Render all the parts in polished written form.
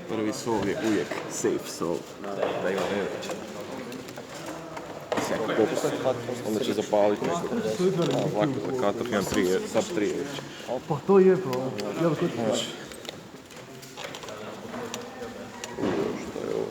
Prvi sol je uvijek safe sol. Da ima neveće. Ako popusti, onda će zapaliti nešto. Ovako za katov imam sub 3 već. Pa to je problem. Ja bih hoću Znači. Što je ovo?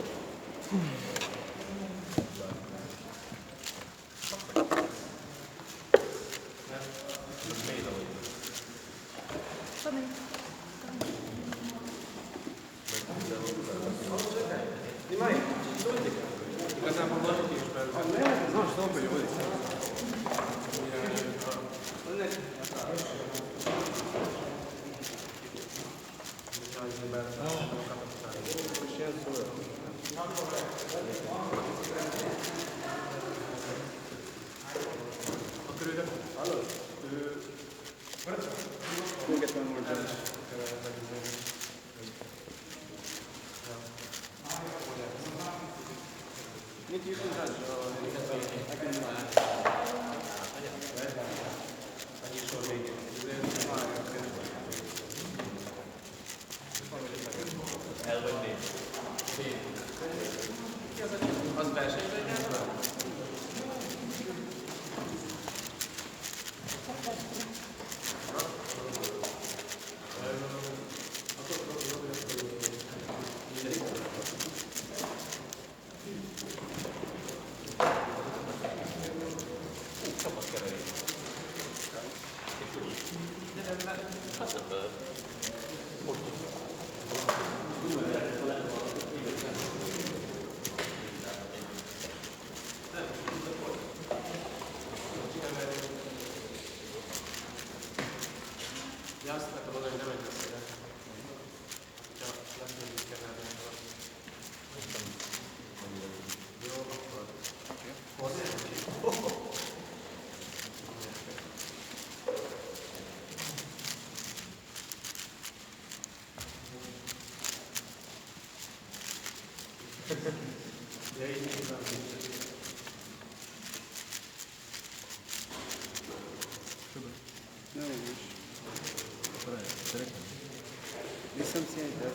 Nisam sjedio.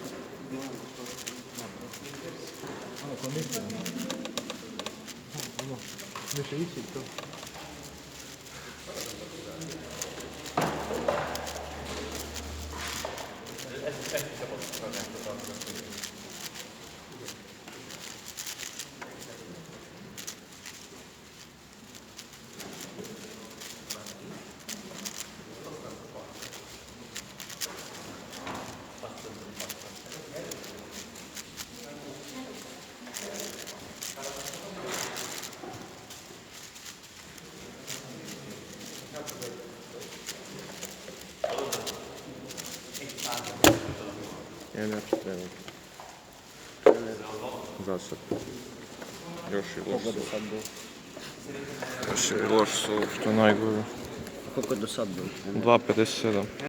Ako mislim. Neće ići to. Energy trening. Za sad. Još je loš sol. Još je loš sol, što je najgore. Koliko je do sad bilo? 2.57.